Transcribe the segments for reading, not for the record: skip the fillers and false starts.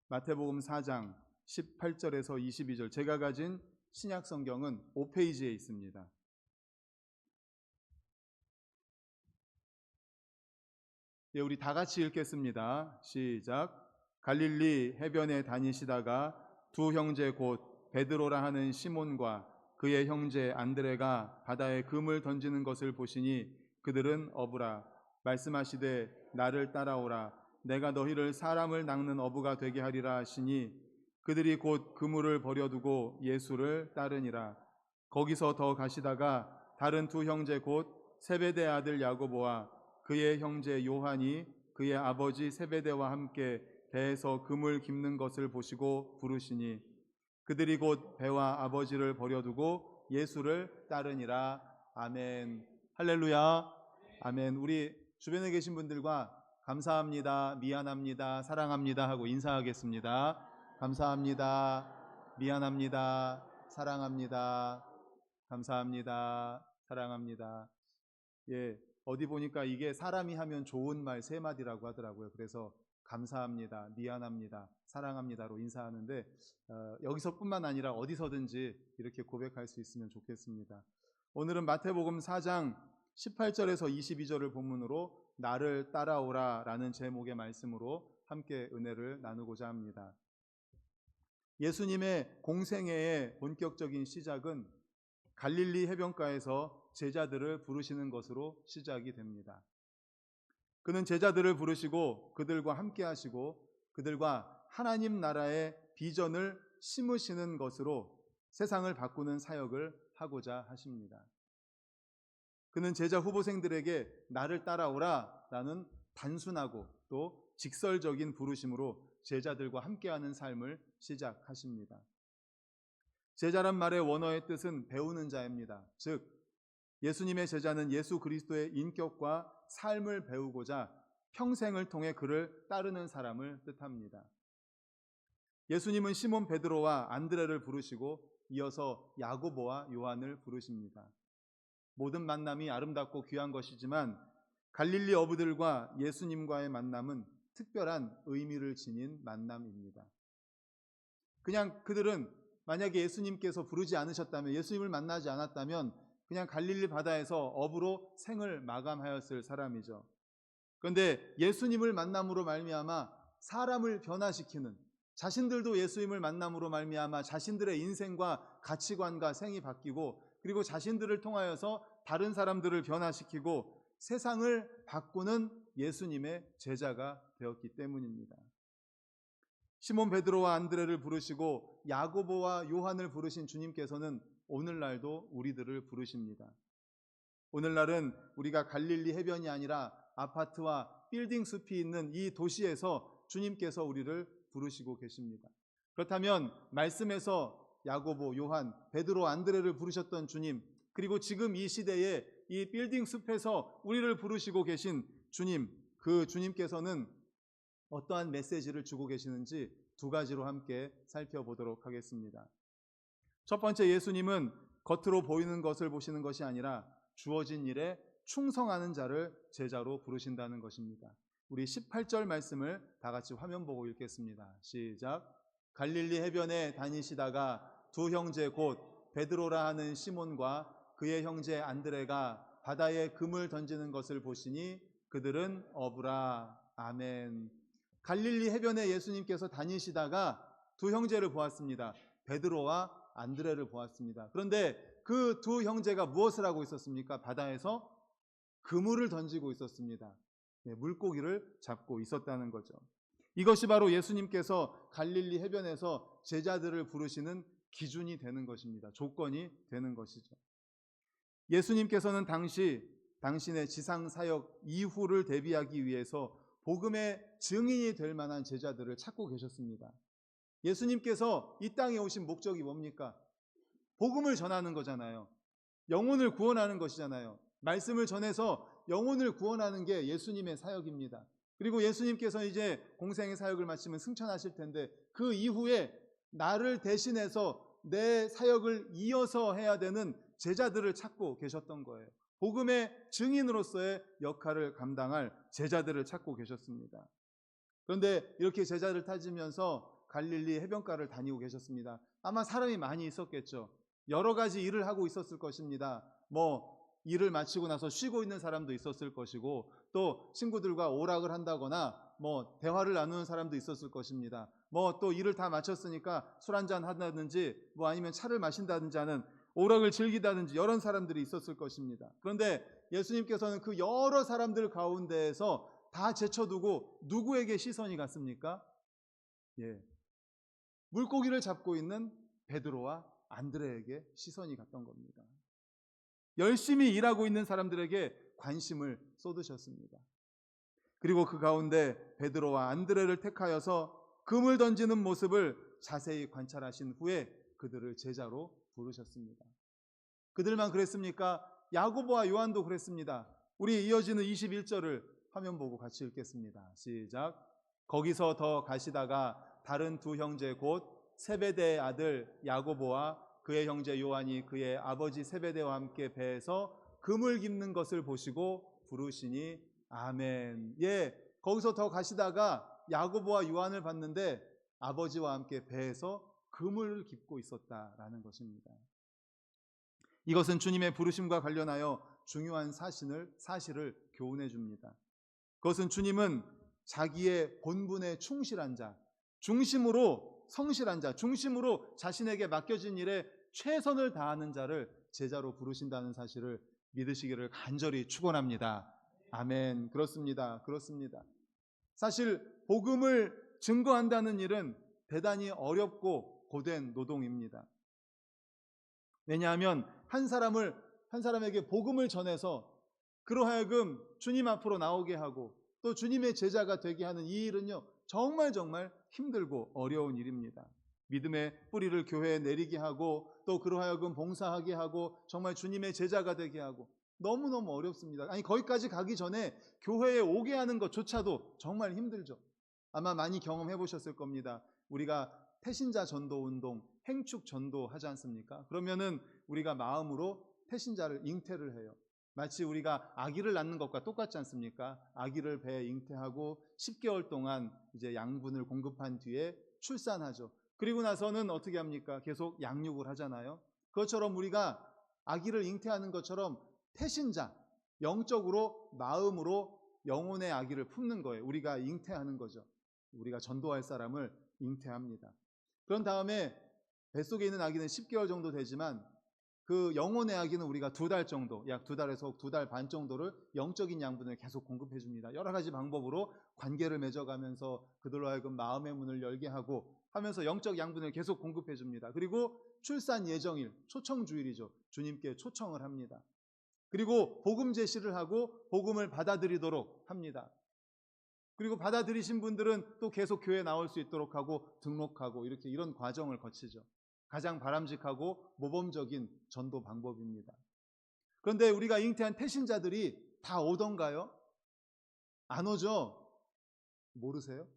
마태복음 4장 18절에서 22절, 제가 가진 신약 성경은 5페이지에 있습니다. 예, 우리 다 같이 읽겠습니다. 시작. 갈릴리 해변에 다니시다가 두 형제 곧 베드로라 하는 시몬과 그의 형제 안드레가 바다에 금을 던지는 것을 보시니 그들은 어부라. 말씀하시되 나를 따라오라. 내가 너희를 사람을 낚는 어부가 되게 하리라 하시니 그들이 곧 그물을 버려두고 예수를 따르니라. 거기서 더 가시다가 다른 두 형제 곧 세베대 아들 야고보와 그의 형제 요한이 그의 아버지 세베대와 함께 배에서 금을 깁는 것을 보시고 부르시니 그들이 곧 배와 아버지를 버려두고 예수를 따르니라. 아멘. 할렐루야. 아멘. 우리 주변에 계신 분들과 감사합니다, 미안합니다, 사랑합니다 하고 인사하겠습니다. 감사합니다, 미안합니다, 사랑합니다, 감사합니다, 사랑합니다. 예, 어디 보니까 이게 사람이 하면 좋은 말 세 마디라고 하더라고요. 그래서 감사합니다, 미안합니다, 사랑합니다로 인사하는데 여기서뿐만 아니라 어디서든지 이렇게 고백할 수 있으면 좋겠습니다. 오늘은 마태복음 4장 18절에서 22절을 본문으로 나를 따라오라 라는 제목의 말씀으로 함께 은혜를 나누고자 합니다. 예수님의 공생애의 본격적인 시작은 갈릴리 해변가에서 제자들을 부르시는 것으로 시작이 됩니다. 그는 제자들을 부르시고 그들과 함께 하시고 그들과 하나님 나라의 비전을 심으시는 것으로 세상을 바꾸는 사역을 하고자 하십니다. 그는 제자 후보생들에게 나를 따라오라 라는 단순하고 또 직설적인 부르심으로 제자들과 함께하는 삶을 시작하십니다. 제자란 말의 원어의 뜻은 배우는 자입니다. 즉 예수님의 제자는 예수 그리스도의 인격과 삶을 배우고자 평생을 통해 그를 따르는 사람을 뜻합니다. 예수님은 시몬 베드로와 안드레를 부르시고 이어서 야고보와 요한을 부르십니다. 모든 만남이 아름답고 귀한 것이지만 갈릴리 어부들과 예수님과의 만남은 특별한 의미를 지닌 만남입니다. 그냥 그들은 만약에 예수님께서 부르지 않으셨다면, 예수님을 만나지 않았다면 그냥 갈릴리 바다에서 어부로 생을 마감하였을 사람이죠. 그런데 예수님을 만남으로 말미암아 사람을 변화시키는, 자신들도 예수님을 만남으로 말미암아 자신들의 인생과 가치관과 생이 바뀌고 그리고 자신들을 통하여서 다른 사람들을 변화시키고 세상을 바꾸는 예수님의 제자가 되었기 때문입니다. 시몬 베드로와 안드레를 부르시고 야고보와 요한을 부르신 주님께서는 오늘날도 우리들을 부르십니다. 오늘날은 우리가 갈릴리 해변이 아니라 아파트와 빌딩 숲이 있는 이 도시에서 주님께서 우리를 부르시고 계십니다. 그렇다면 말씀에서 야고보, 요한, 베드로, 안드레를 부르셨던 주님, 그리고 지금 이 시대에 이 빌딩 숲에서 우리를 부르시고 계신 주님, 그 주님께서는 어떠한 메시지를 주고 계시는지 두 가지로 함께 살펴보도록 하겠습니다. 첫 번째, 예수님은 겉으로 보이는 것을 보시는 것이 아니라 주어진 일에 충성하는 자를 제자로 부르신다는 것입니다. 우리 18절 말씀을 다 같이 화면 보고 읽겠습니다. 시작. 갈릴리 해변에 다니시다가 두 형제 곧 베드로라 하는 시몬과 그의 형제 안드레가 바다에 금을 던지는 것을 보시니 그들은 어부라. 아멘. 갈릴리 해변에 예수님께서 다니시다가 두 형제를 보았습니다. 베드로와 안드레를 보았습니다. 그런데 그 두 형제가 무엇을 하고 있었습니까? 바다에서 그물을 던지고 있었습니다. 물고기를 잡고 있었다는 거죠. 이것이 바로 예수님께서 갈릴리 해변에서 제자들을 부르시는 기준이 되는 것입니다. 조건이 되는 것이죠. 예수님께서는 당신의 지상 사역 이후를 대비하기 위해서 복음의 증인이 될 만한 제자들을 찾고 계셨습니다. 예수님께서 이 땅에 오신 목적이 뭡니까? 복음을 전하는 거잖아요. 영혼을 구원하는 것이잖아요. 말씀을 전해서 영혼을 구원하는 게 예수님의 사역입니다. 그리고 예수님께서 이제 공생의 사역을 마치면 승천하실 텐데 그 이후에 나를 대신해서 내 사역을 이어서 해야 되는 제자들을 찾고 계셨던 거예요. 복음의 증인으로서의 역할을 감당할 제자들을 찾고 계셨습니다. 그런데 이렇게 제자를 찾으면서 갈릴리 해변가를 다니고 계셨습니다. 아마 사람이 많이 있었겠죠. 여러 가지 일을 하고 있었을 것입니다. 일을 마치고 나서 쉬고 있는 사람도 있었을 것이고, 또 친구들과 오락을 한다거나 대화를 나누는 사람도 있었을 것입니다. 또 일을 다 마쳤으니까 술 한잔 한다든지 아니면 차를 마신다든지 하는 오락을 즐기다든지 여러 사람들이 있었을 것입니다. 그런데 예수님께서는 그 여러 사람들 가운데에서 다 제쳐두고 누구에게 시선이 갔습니까? 물고기를 잡고 있는 베드로와 안드레에게 시선이 갔던 겁니다. 열심히 일하고 있는 사람들에게 관심을 쏟으셨습니다. 그리고 그 가운데 베드로와 안드레를 택하여서 금을 던지는 모습을 자세히 관찰하신 후에 그들을 제자로 부르셨습니다. 그들만 그랬습니까? 야고보와 요한도 그랬습니다. 우리 이어지는 21절을 화면 보고 같이 읽겠습니다. 시작. 거기서 더 가시다가 다른 두 형제 곧 세베대의 아들 야고보와 그의 형제 요한이 그의 아버지 세베대와 함께 배에서 금을 깁는 것을 보시고 부르시니 아멘. 거기서 더 가시다가 야고보와 요한을 봤는데 아버지와 함께 배에서 금을 깁고 있었다라는 것입니다. 이것은 주님의 부르심과 관련하여 중요한 사실을 교훈해 줍니다. 그것은 주님은 자기의 본분에 충실한 자, 중심으로 성실한 자, 중심으로 자신에게 맡겨진 일에 최선을 다하는 자를 제자로 부르신다는 사실을 믿으시기를 간절히 축원합니다. 아멘. 그렇습니다. 사실 복음을 증거한다는 일은 대단히 어렵고 고된 노동입니다. 왜냐하면 한 사람에게 복음을 전해서 그러하여금 주님 앞으로 나오게 하고 또 주님의 제자가 되게 하는 이 일은요, 정말 힘들고 어려운 일입니다. 믿음의 뿌리를 교회에 내리게 하고 또 그러하여금 봉사하게 하고 정말 주님의 제자가 되게 하고 너무너무 어렵습니다. 거기까지 가기 전에 교회에 오게 하는 것조차도 정말 힘들죠. 아마 많이 경험해 보셨을 겁니다. 우리가 태신자 전도 운동, 행축 전도 하지 않습니까? 그러면은 우리가 마음으로 태신자를 잉태를 해요. 마치 우리가 아기를 낳는 것과 똑같지 않습니까? 아기를 배에 잉태하고 10개월 동안 이제 양분을 공급한 뒤에 출산하죠. 그리고 나서는 어떻게 합니까? 계속 양육을 하잖아요. 그것처럼 우리가 아기를 잉태하는 것처럼 태신자, 영적으로 마음으로 영혼의 아기를 품는 거예요. 우리가 잉태하는 거죠. 우리가 전도할 사람을 잉태합니다. 그런 다음에 뱃속에 있는 아기는 10개월 정도 되지만 그 영혼의 아기는 우리가 2달 정도, 약 2달에서 2달 반 정도를 영적인 양분을 계속 공급해 줍니다. 여러 가지 방법으로 관계를 맺어가면서 그들로 하여금 마음의 문을 열게 하고 하면서 영적 양분을 계속 공급해 줍니다. 그리고 출산 예정일, 초청주일이죠. 주님께 초청을 합니다. 그리고 복음 제시를 하고 복음을 받아들이도록 합니다. 그리고 받아들이신 분들은 또 계속 교회에 나올 수 있도록 하고 등록하고 이런 과정을 거치죠. 가장 바람직하고 모범적인 전도 방법입니다. 그런데 우리가 잉태한 태신자들이 다 오던가요? 안 오죠? 모르세요?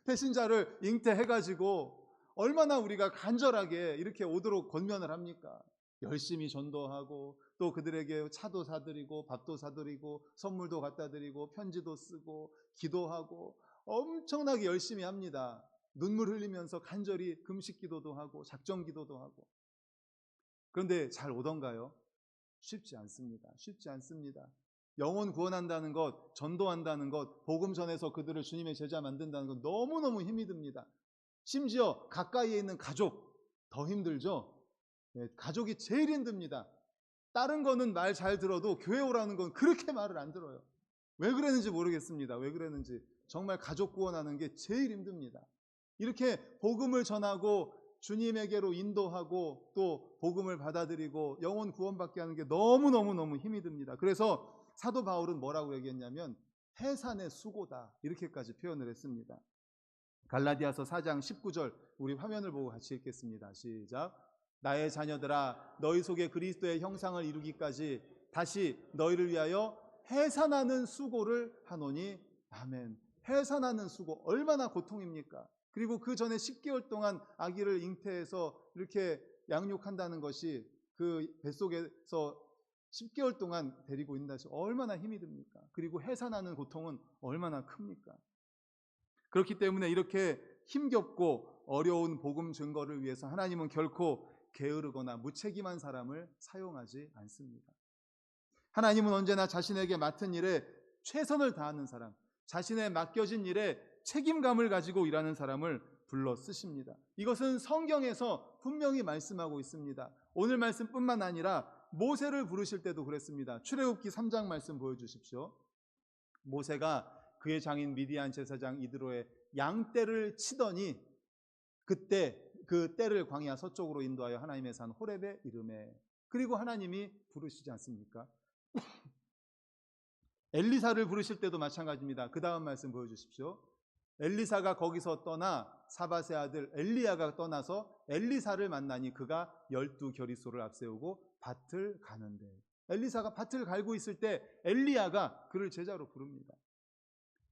태신자를 잉태해가지고 얼마나 우리가 간절하게 이렇게 오도록 권면을 합니까? 열심히 전도하고 또 그들에게 차도 사드리고 밥도 사드리고 선물도 갖다 드리고 편지도 쓰고 기도하고 엄청나게 열심히 합니다. 눈물 흘리면서 간절히 금식 기도도 하고 작정 기도도 하고. 그런데 잘 오던가요? 쉽지 않습니다. 영혼 구원한다는 것, 전도한다는 것, 복음 전해서 그들을 주님의 제자 만든다는 것 너무너무 힘이 듭니다. 심지어 가까이에 있는 가족 더 힘들죠. 가족이 제일 힘듭니다. 다른 거는 말 잘 들어도 교회 오라는 건 그렇게 말을 안 들어요. 왜 그랬는지 모르겠습니다. 정말 가족 구원하는 게 제일 힘듭니다. 이렇게 복음을 전하고 주님에게로 인도하고 또 복음을 받아들이고 영혼 구원받게 하는 게 너무너무 힘이 듭니다. 그래서 사도 바울은 뭐라고 얘기했냐면 해산의 수고다 이렇게까지 표현을 했습니다. 갈라디아서 4장 19절 우리 화면을 보고 같이 읽겠습니다. 시작. 나의 자녀들아 너희 속에 그리스도의 형상을 이루기까지 다시 너희를 위하여 해산하는 수고를 하노니 아멘. 해산하는 수고 얼마나 고통입니까? 그리고 그 전에 10개월 동안 아기를 잉태해서 이렇게 양육한다는 것이 그 뱃속에서 10개월 동안 데리고 있는다 해서 얼마나 힘이 듭니까? 그리고 해산하는 고통은 얼마나 큽니까? 그렇기 때문에 이렇게 힘겹고 어려운 복음 증거를 위해서 하나님은 결코 게으르거나 무책임한 사람을 사용하지 않습니다. 하나님은 언제나 자신에게 맡은 일에 최선을 다하는 사람, 자신의 맡겨진 일에 책임감을 가지고 일하는 사람을 불러 쓰십니다. 이것은 성경에서 분명히 말씀하고 있습니다. 오늘 말씀뿐만 아니라 모세를 부르실 때도 그랬습니다. 출애굽기 3장 말씀 보여주십시오. 모세가 그의 장인 미디안 제사장 이드로의 양떼를 치더니 그때 그 떼를 광야 서쪽으로 인도하여 하나님의 산 호렙에 이르매. 그리고 하나님이 부르시지 않습니까? 엘리사를 부르실 때도 마찬가지입니다. 그 다음 말씀 보여주십시오. 엘리사가 거기서 떠나 사밧의 아들 엘리야가 떠나서 엘리사를 만나니 그가 12겨리소를 앞세우고 밭을 가는데, 엘리사가 밭을 갈고 있을 때 엘리야가 그를 제자로 부릅니다.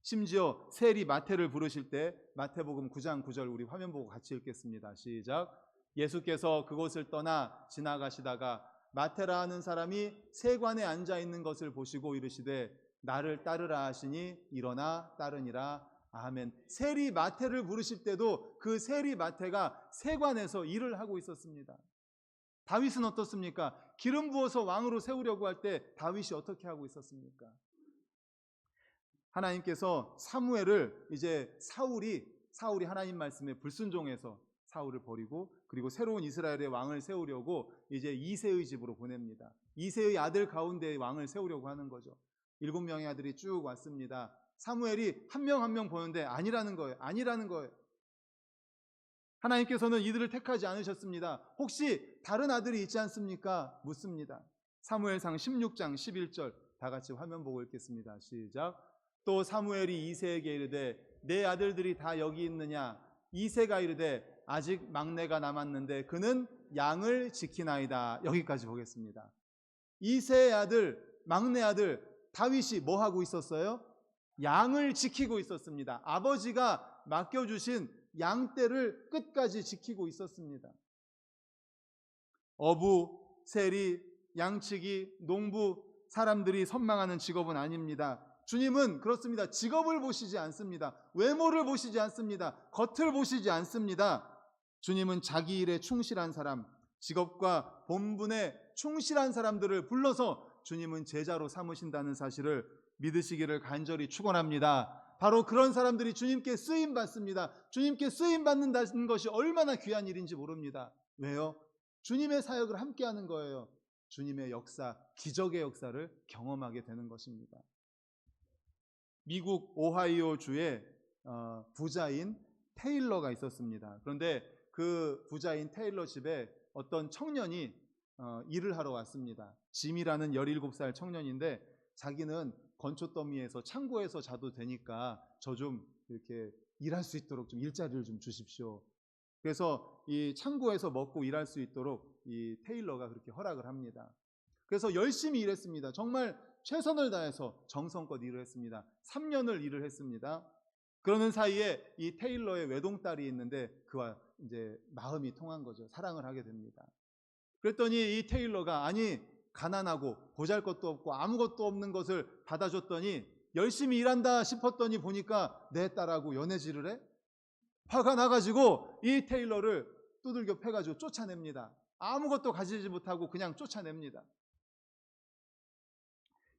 심지어 세리 마태를 부르실 때 마태복음 9장 9절 우리 화면 보고 같이 읽겠습니다. 시작. 예수께서 그곳을 떠나 지나가시다가 마태라 하는 사람이 세관에 앉아 있는 것을 보시고 이르시되 나를 따르라 하시니 일어나 따르니라. 아멘. 세리 마태를 부르실 때도 그 세리 마태가 세관에서 일을 하고 있었습니다. 다윗은 어떻습니까? 기름 부어서 왕으로 세우려고 할 때 다윗이 어떻게 하고 있었습니까? 하나님께서 사무엘을 이제 사울이 하나님 말씀에 불순종해서 사울을 버리고 그리고 새로운 이스라엘의 왕을 세우려고 이제 이새의 집으로 보냅니다. 이새의 아들 가운데 왕을 세우려고 하는 거죠. 7명의 아들이 쭉 왔습니다. 사무엘이 한 명 한 명 보는데 아니라는 거예요. 하나님께서는 이들을 택하지 않으셨습니다. 혹시 다른 아들이 있지 않습니까? 묻습니다. 사무엘상 16장 11절 다 같이 화면 보고 읽겠습니다. 시작. 또 사무엘이 이새에게 이르되 내 아들들이 다 여기 있느냐? 이새가 이르되 아직 막내가 남았는데 그는 양을 지키나이다. 여기까지 보겠습니다. 이새의 아들, 막내 아들 다윗이 뭐 하고 있었어요? 양을 지키고 있었습니다. 아버지가 맡겨주신 양떼를 끝까지 지키고 있었습니다. 어부, 세리, 양치기, 농부, 사람들이 선망하는 직업은 아닙니다. 주님은 그렇습니다. 직업을 보시지 않습니다. 외모를 보시지 않습니다. 겉을 보시지 않습니다. 주님은 자기 일에 충실한 사람, 직업과 본분에 충실한 사람들을 불러서 주님은 제자로 삼으신다는 사실을 믿으시기를 간절히 축원합니다. 바로 그런 사람들이 주님께 쓰임 받습니다. 주님께 쓰임 받는다는 것이 얼마나 귀한 일인지 모릅니다. 왜요? 주님의 사역을 함께하는 거예요. 주님의 역사, 기적의 역사를 경험하게 되는 것입니다. 미국 오하이오 주에 부자인 테일러가 있었습니다. 그런데 그 부자인 테일러 집에 어떤 청년이 일을 하러 왔습니다. 짐이라는 17살 청년인데 자기는 건초더미에서 창고에서 자도 되니까 저 좀 이렇게 일할 수 있도록 좀 일자리를 좀 주십시오. 그래서 이 창고에서 먹고 일할 수 있도록 이 테일러가 그렇게 허락을 합니다. 그래서 열심히 일했습니다. 정말 최선을 다해서 정성껏 일을 했습니다. 3년을 일을 했습니다. 그러는 사이에 이 테일러의 외동딸이 있는데 그와 이제 마음이 통한 거죠. 사랑을 하게 됩니다. 그랬더니 이 테일러가 아니 가난하고 보잘것도 없고 아무것도 없는 것을 받아줬더니 열심히 일한다 싶었더니 보니까 내 딸하고 연애질을 해? 화가 나가지고 이 테일러를 두들겨 패가지고 쫓아냅니다. 아무것도 가지지 못하고 그냥 쫓아냅니다.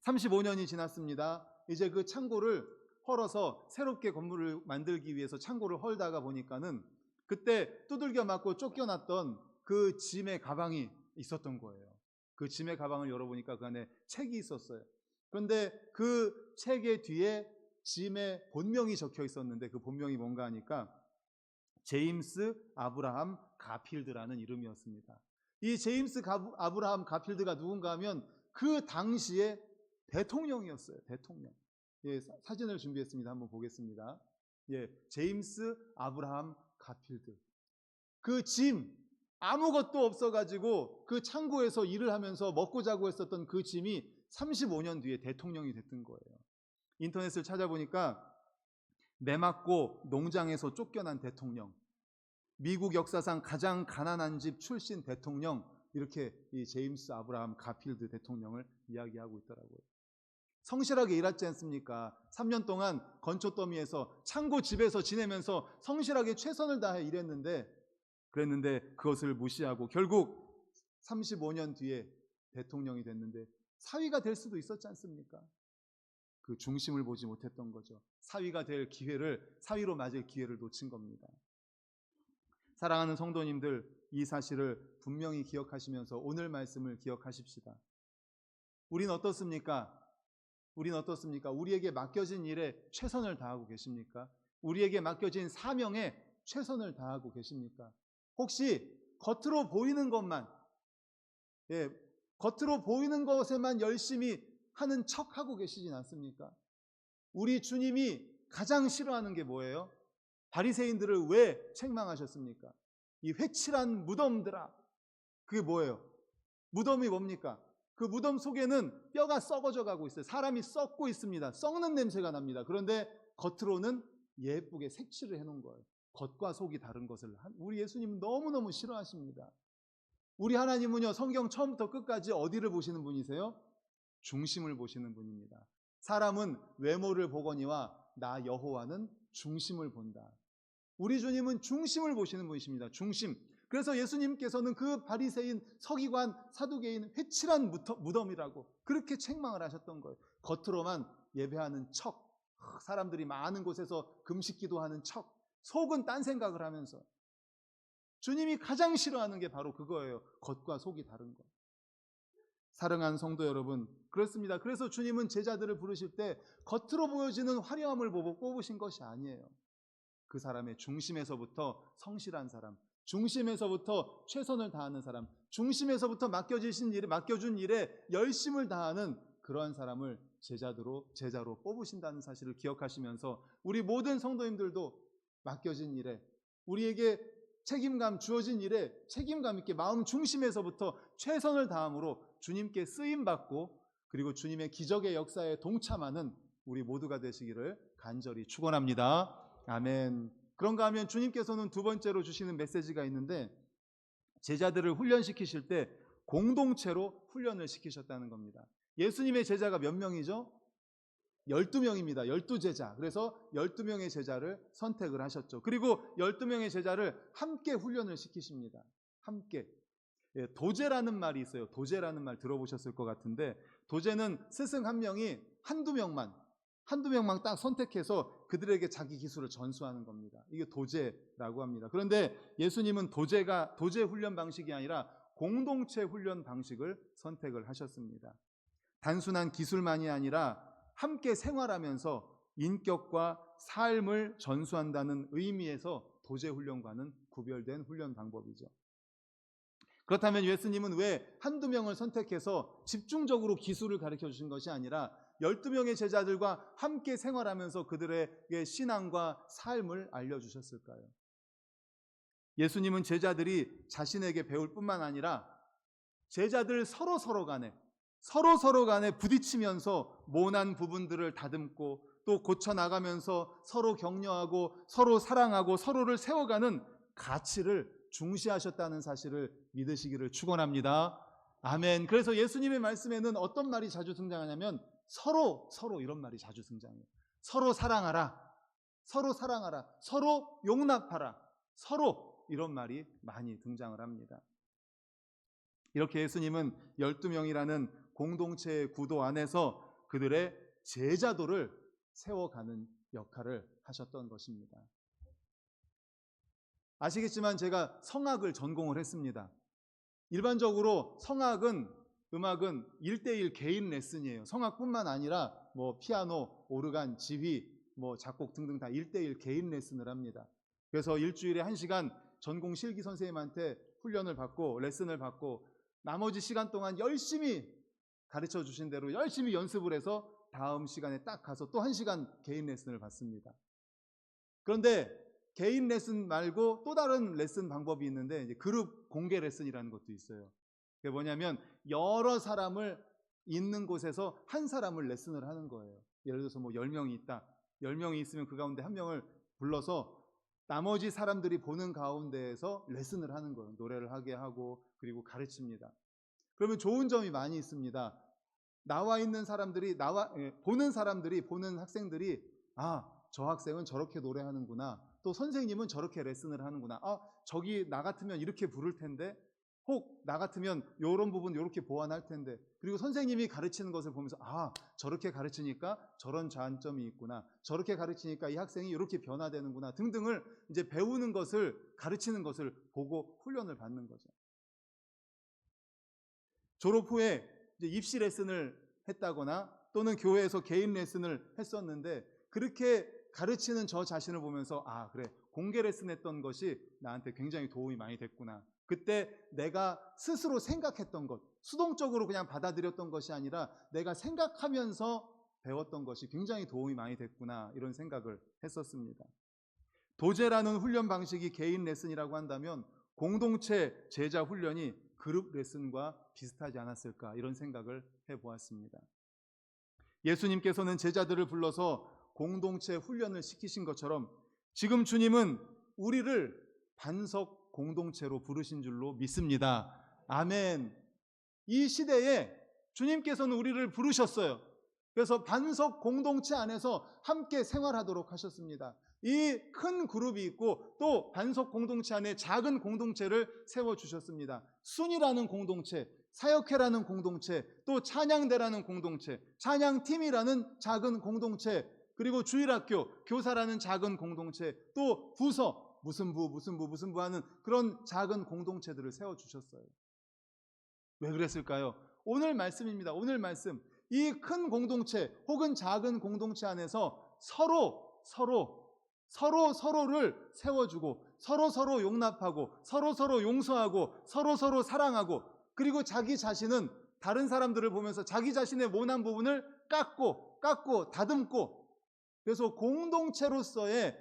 35년이 지났습니다. 이제 그 창고를 헐어서 새롭게 건물을 만들기 위해서 창고를 헐다가 보니까는 그때 두들겨 맞고 쫓겨났던 그 짐의 가방이 있었던 거예요. 그 짐의 가방을 열어보니까 그 안에 책이 있었어요. 그런데 그 책의 뒤에 짐의 본명이 적혀 있었는데 그 본명이 뭔가 하니까 제임스 아브라함 가필드라는 이름이었습니다. 이 제임스 아브라함 가필드가 누군가 하면 그 당시에 대통령이었어요. 대통령. 예, 사진을 준비했습니다. 한번 보겠습니다. 예, 제임스 아브라함 가필드. 그 짐 아무것도 없어가지고 그 창고에서 일을 하면서 먹고 자고 했었던 그 짐이 35년 뒤에 대통령이 됐던 거예요. 인터넷을 찾아보니까 매맞고 농장에서 쫓겨난 대통령, 미국 역사상 가장 가난한 집 출신 대통령, 이렇게 이 제임스 아브라함 가필드 대통령을 이야기하고 있더라고요. 성실하게 일하지 않습니까? 3년 동안 건초 더미에서 창고 집에서 지내면서 성실하게 최선을 다해 그랬는데 그것을 무시하고 결국 35년 뒤에 대통령이 됐는데 사위가 될 수도 있었지 않습니까? 그 중심을 보지 못했던 거죠. 사위가 될 기회를, 사위로 맞을 기회를 놓친 겁니다. 사랑하는 성도님들, 이 사실을 분명히 기억하시면서 오늘 말씀을 기억하십시다. 우린 어떻습니까? 우리에게 맡겨진 일에 최선을 다하고 계십니까? 우리에게 맡겨진 사명에 최선을 다하고 계십니까? 혹시 겉으로 보이는 것만, 겉으로 보이는 것에만 열심히 하는 척하고 계시진 않습니까? 우리 주님이 가장 싫어하는 게 뭐예요? 바리새인들을 왜 책망하셨습니까? 이 회칠한 무덤들아. 그게 뭐예요? 무덤이 뭡니까? 그 무덤 속에는 뼈가 썩어져 가고 있어요. 사람이 썩고 있습니다. 썩는 냄새가 납니다. 그런데 겉으로는 예쁘게 색칠을 해놓은 거예요. 겉과 속이 다른 것을 우리 예수님은 너무너무 싫어하십니다. 우리 하나님은요, 성경 처음부터 끝까지 어디를 보시는 분이세요? 중심을 보시는 분입니다. 사람은 외모를 보거니와 나 여호와는 중심을 본다. 우리 주님은 중심을 보시는 분이십니다. 중심. 그래서 예수님께서는 그 바리새인, 서기관, 사두개인 회칠한 무덤이라고 그렇게 책망을 하셨던 거예요. 겉으로만 예배하는 척, 사람들이 많은 곳에서 금식기도 하는 척, 속은 딴 생각을 하면서. 주님이 가장 싫어하는 게 바로 그거예요. 겉과 속이 다른 것. 사랑하는 성도 여러분, 그렇습니다. 그래서 주님은 제자들을 부르실 때 겉으로 보여지는 화려함을 보고 뽑으신 것이 아니에요. 그 사람의 중심에서부터 성실한 사람, 중심에서부터 최선을 다하는 사람, 중심에서부터 맡겨준 일에 열심을 다하는 그러한 사람을 제자로 뽑으신다는 사실을 기억하시면서 우리 모든 성도님들도 맡겨진 일에, 우리에게 주어진 일에 책임감 있게 마음 중심에서부터 최선을 다함으로 주님께 쓰임받고 그리고 주님의 기적의 역사에 동참하는 우리 모두가 되시기를 간절히 축원합니다. 아멘. 그런가 하면 주님께서는 두 번째로 주시는 메시지가 있는데, 제자들을 훈련시키실 때 공동체로 훈련을 시키셨다는 겁니다. 예수님의 제자가 몇 명이죠? 12명입니다. 12제자. 그래서 12명의 제자를 선택을 하셨죠. 그리고 12명의 제자를 함께 훈련을 시키십니다. 함께. 도제라는 말이 있어요. 도제라는 말 들어보셨을 것 같은데, 도제는 스승 한 명이 한두 명만 딱 선택해서 그들에게 자기 기술을 전수하는 겁니다. 이게 도제라고 합니다. 그런데 예수님은 도제 훈련 방식이 아니라 공동체 훈련 방식을 선택을 하셨습니다. 단순한 기술만이 아니라 함께 생활하면서 인격과 삶을 전수한다는 의미에서 도제 훈련과는 구별된 훈련 방법이죠. 그렇다면 예수님은 왜 한두 명을 선택해서 집중적으로 기술을 가르쳐 주신 것이 아니라 12명의 제자들과 함께 생활하면서 그들에게 신앙과 삶을 알려주셨을까요? 예수님은 제자들이 자신에게 배울 뿐만 아니라 제자들 서로 간에 부딪히면서 모난 부분들을 다듬고 또 고쳐나가면서 서로 격려하고 서로 사랑하고 서로를 세워가는 가치를 중시하셨다는 사실을 믿으시기를 축원합니다. 아멘. 그래서 예수님의 말씀에는 어떤 말이 자주 등장하냐면 서로 이런 말이 자주 등장해요. 서로 사랑하라, 서로 용납하라, 서로 이런 말이 많이 등장을 합니다. 이렇게 예수님은 12명이라는 공동체의 구도 안에서 그들의 제자도를 세워가는 역할을 하셨던 것입니다. 아시겠지만 제가 성악을 전공을 했습니다. 일반적으로 음악은 1:1 개인 레슨이에요. 성악뿐만 아니라 피아노, 오르간, 지휘, 작곡 등등 다 1:1 개인 레슨을 합니다. 그래서 일주일에 1시간 전공 실기 선생님한테 레슨을 받고 나머지 시간 동안 열심히 가르쳐 주신 대로 열심히 연습을 해서 다음 시간에 딱 가서 또 1시간 개인 레슨을 받습니다. 그런데 개인 레슨 말고 또 다른 레슨 방법이 있는데 이제 그룹 공개 레슨이라는 것도 있어요. 그게 뭐냐면 여러 사람을 있는 곳에서 한 사람을 레슨을 하는 거예요. 예를 들어서 10명이 있다. 10명이 있으면 그 가운데 한 명을 불러서 나머지 사람들이 보는 가운데에서 레슨을 하는 거예요. 노래를 하게 하고 그리고 가르칩니다. 그러면 좋은 점이 많이 있습니다. 나와 있는 사람들이 보는 사람들이 보는 학생들이 저 학생은 저렇게 노래하는구나. 또 선생님은 저렇게 레슨을 하는구나. 저기 나 같으면 이렇게 부를 텐데. 혹 나 같으면 이런 부분 이렇게 보완할 텐데. 그리고 선생님이 가르치는 것을 보면서 저렇게 가르치니까 저런 장점이 있구나. 저렇게 가르치니까 이 학생이 이렇게 변화되는구나. 등등을 이제 배우는 것을 가르치는 것을 보고 훈련을 받는 거죠. 졸업 후에 이제 입시 레슨을 했다거나 또는 교회에서 개인 레슨을 했었는데 그렇게 가르치는 저 자신을 보면서 그래, 공개 레슨 했던 것이 나한테 굉장히 도움이 많이 됐구나. 그때 내가 스스로 생각했던 것, 수동적으로 그냥 받아들였던 것이 아니라 내가 생각하면서 배웠던 것이 굉장히 도움이 많이 됐구나, 이런 생각을 했었습니다. 도제라는 훈련 방식이 개인 레슨이라고 한다면 공동체 제자 훈련이 그룹 레슨과 비슷하지 않았을까, 이런 생각을 해보았습니다. 예수님께서는 제자들을 불러서 공동체 훈련을 시키신 것처럼 지금 주님은 우리를 반석 공동체로 부르신 줄로 믿습니다. 아멘. 이 시대에 주님께서는 우리를 부르셨어요. 그래서 반석 공동체 안에서 함께 생활하도록 하셨습니다. 이 큰 그룹이 있고 또 반석 공동체 안에 작은 공동체를 세워주셨습니다. 순이라는 공동체, 사역회라는 공동체, 또 찬양대라는 공동체, 찬양팀이라는 작은 공동체, 그리고 주일학교, 교사라는 작은 공동체, 또 부서, 무슨 부 하는 그런 작은 공동체들을 세워주셨어요. 왜 그랬을까요? 오늘 말씀입니다. 오늘 말씀. 이 큰 공동체 혹은 작은 공동체 안에서 서로를 세워주고 서로 용납하고 서로 용서하고 서로 사랑하고, 그리고 자기 자신은 다른 사람들을 보면서 자기 자신의 모난 부분을 깎고 다듬고, 그래서 공동체로서의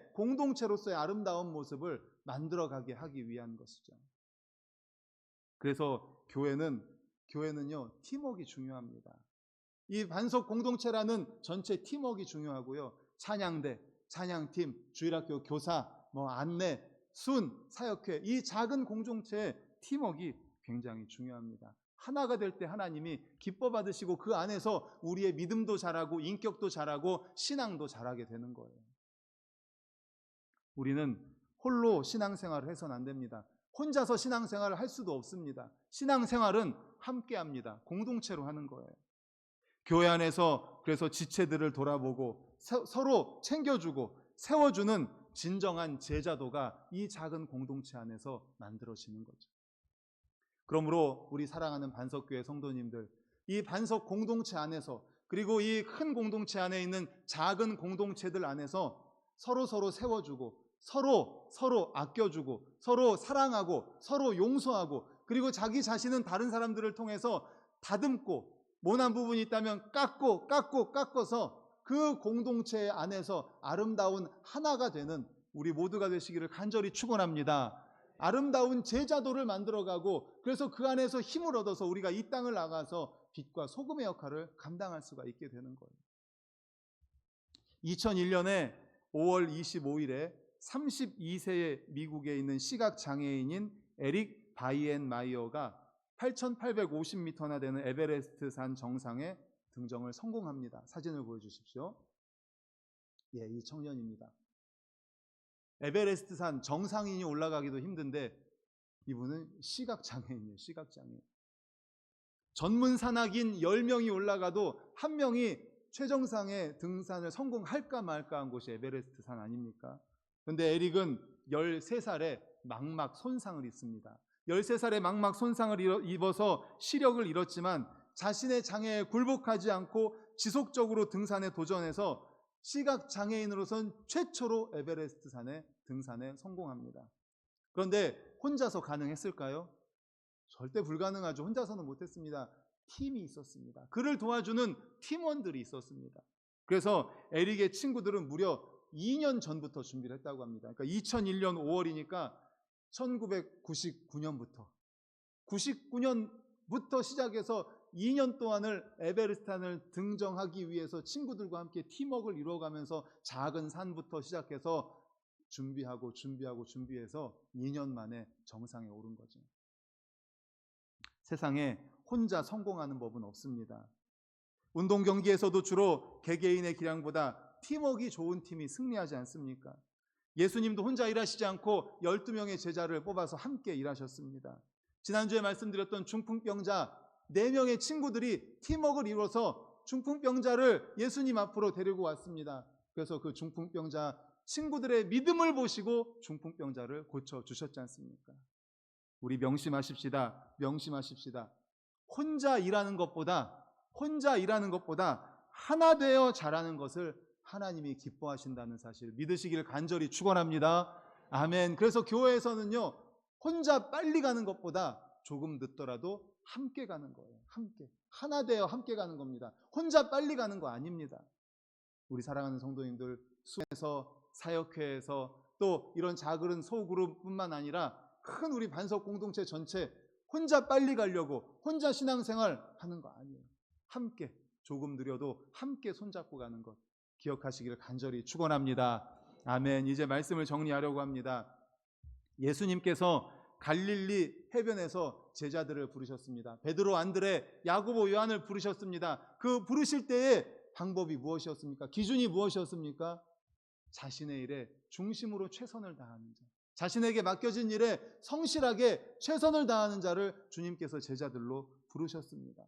아름다운 모습을 만들어가게 하기 위한 것이죠. 그래서 교회는요, 팀워크가 중요합니다. 이 반석 공동체라는 전체 팀워크가 중요하고요. 찬양대, 찬양팀, 주일학교 교사, 안내, 순, 사역회, 이 작은 공동체의 팀워크가 굉장히 중요합니다. 하나가 될 때 하나님이 기뻐 받으시고 그 안에서 우리의 믿음도 자라고 인격도 자라고 신앙도 자라게 되는 거예요. 우리는 홀로 신앙생활을 해서는 안 됩니다. 혼자서 신앙생활을 할 수도 없습니다. 신앙생활은 함께합니다. 공동체로 하는 거예요. 교회 안에서 그래서 지체들을 돌아보고 서로 챙겨주고 세워주는 진정한 제자도가 이 작은 공동체 안에서 만들어지는 거죠. 그러므로 우리 사랑하는 반석교회 성도님들, 이 반석 공동체 안에서, 그리고 이 큰 공동체 안에 있는 작은 공동체들 안에서 서로 세워주고 서로 아껴주고 서로 사랑하고 서로 용서하고, 그리고 자기 자신은 다른 사람들을 통해서 다듬고 모난 부분이 있다면 깎아서 그 공동체 안에서 아름다운 하나가 되는 우리 모두가 되시기를 간절히 축원합니다. 아름다운 제자도를 만들어가고, 그래서 그 안에서 힘을 얻어서 우리가 이 땅을 나가서 빛과 소금의 역할을 감당할 수가 있게 되는 거예요. 2001년에 5월 25일에 32세의 미국에 있는 시각장애인인 에릭 바이엔마이어가 8,850m나 되는 에베레스트 산 정상에 등정을 성공합니다. 사진을 보여주십시오. 이 청년입니다. 에베레스트 산 정상인이 올라가기도 힘든데 이분은 시각장애인이에요. 시각장애인. 전문 산악인 10명이 올라가도 한 명이 최정상의 등산을 성공할까 말까 한 곳이 에베레스트 산 아닙니까? 그런데 에릭은 13살에 망막 손상을 입습니다. 13살에 망막 손상을 입어서 시력을 잃었지만 자신의 장애에 굴복하지 않고 지속적으로 등산에 도전해서 시각장애인으로선 최초로 에베레스트 산에 등산에 성공합니다. 그런데 혼자서 가능했을까요? 절대 불가능하죠. 혼자서는 못했습니다. 팀이 있었습니다. 그를 도와주는 팀원들이 있었습니다. 그래서 에릭의 친구들은 무려 2년 전부터 준비를 했다고 합니다. 그러니까 2001년 5월이니까 1999년부터 시작해서 2년 동안을 에베레스트산을 등정하기 위해서 친구들과 함께 팀워크를 이루어가면서 작은 산부터 시작해서 준비해서 2년 만에 정상에 오른 거죠. 세상에 혼자 성공하는 법은 없습니다. 운동 경기에서도 주로 개개인의 기량보다 팀워크가 좋은 팀이 승리하지 않습니까? 예수님도 혼자 일하시지 않고 12명의 제자를 뽑아서 함께 일하셨습니다. 지난주에 말씀드렸던 중풍병자 4명의 친구들이 팀워크를 이루어서 중풍병자를 예수님 앞으로 데리고 왔습니다. 그래서 그 중풍병자 친구들의 믿음을 보시고 중풍병자를 고쳐주셨지 않습니까? 우리 명심하십시다. 혼자 일하는 것보다 하나 되어 잘하는 것을 하나님이 기뻐하신다는 사실 믿으시길 간절히 축원합니다. 아멘. 그래서 교회에서는요, 혼자 빨리 가는 것보다 조금 늦더라도 함께 가는 거예요. 하나 되어 함께 가는 겁니다. 혼자 빨리 가는 거 아닙니다. 우리 사랑하는 성도님들, 수에서 사역회에서 또 이런 작은 소그룹뿐만 아니라 큰 우리 반석 공동체 전체 혼자 빨리 가려고 혼자 신앙생활 하는 거 아니에요. 함께, 조금 느려도 함께 손잡고 가는 것 기억하시기를 간절히 축원합니다. 아멘. 이제 말씀을 정리하려고 합니다. 예수님께서 갈릴리 해변에서 제자들을 부르셨습니다. 베드로, 안드레, 야고보, 요한을 부르셨습니다. 그 부르실 때의 방법이 무엇이었습니까? 기준이 무엇이었습니까? 자신의 일에 중심으로 최선을 다하는 자, 자신에게 맡겨진 일에 성실하게 최선을 다하는 자를 주님께서 제자들로 부르셨습니다.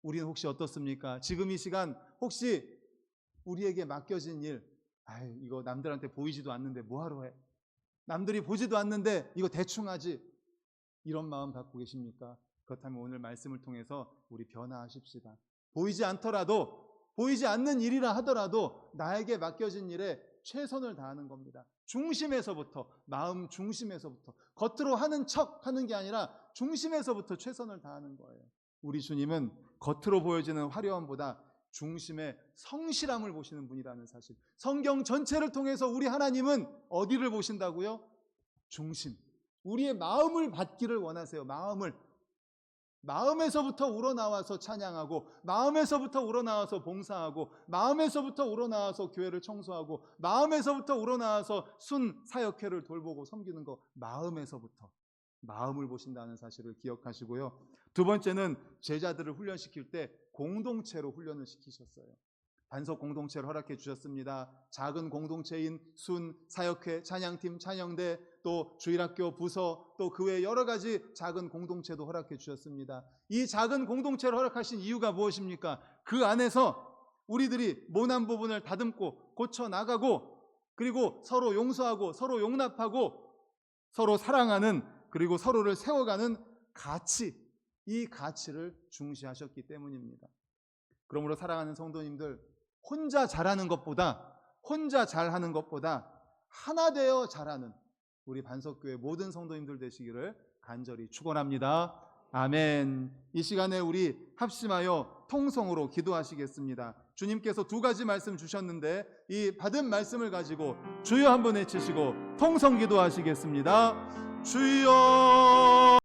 우리는 혹시 어떻습니까? 지금 이 시간 혹시 우리에게 맡겨진 일, 이거 남들한테 보이지도 않는데 뭐하러 해? 남들이 보지도 않는데 이거 대충 하지? 이런 마음 갖고 계십니까? 그렇다면 오늘 말씀을 통해서 우리 변화하십시다. 보이지 않는 일이라 하더라도 나에게 맡겨진 일에 최선을 다하는 겁니다. 중심에서부터, 마음 중심에서부터, 겉으로 하는 척 하는 게 아니라 중심에서부터 최선을 다하는 거예요. 우리 주님은 겉으로 보여지는 화려함보다 중심의 성실함을 보시는 분이라는 사실. 성경 전체를 통해서 우리 하나님은 어디를 보신다고요? 중심. 우리의 마음을 받기를 원하세요. 마음에서부터 우러나와서 찬양하고, 마음에서부터 우러나와서 봉사하고, 마음에서부터 우러나와서 교회를 청소하고, 마음에서부터 우러나와서 순 사역회를 돌보고 섬기는 거, 마음을 보신다는 사실을 기억하시고요. 두 번째는 제자들을 훈련시킬 때 공동체로 훈련을 시키셨어요. 반석 공동체를 허락해 주셨습니다. 작은 공동체인 순, 사역회, 찬양팀, 찬양대, 또 주일학교, 부서, 또 그 외 여러 가지 작은 공동체도 허락해 주셨습니다. 이 작은 공동체를 허락하신 이유가 무엇입니까? 그 안에서 우리들이 모난 부분을 다듬고 고쳐나가고, 그리고 서로 용서하고 서로 용납하고 서로 사랑하는, 그리고 서로를 세워가는 가치, 이 가치를 중시하셨기 때문입니다. 그러므로 사랑하는 성도님들, 혼자 잘하는 것보다 하나 되어 잘하는 우리 반석교회 모든 성도님들 되시기를 간절히 축원합니다. 아멘. 이 시간에 우리 합심하여 통성으로 기도하시겠습니다. 주님께서 2가지 말씀 주셨는데 이 받은 말씀을 가지고 주여 한번 외치시고 통성 기도하시겠습니다. 주여.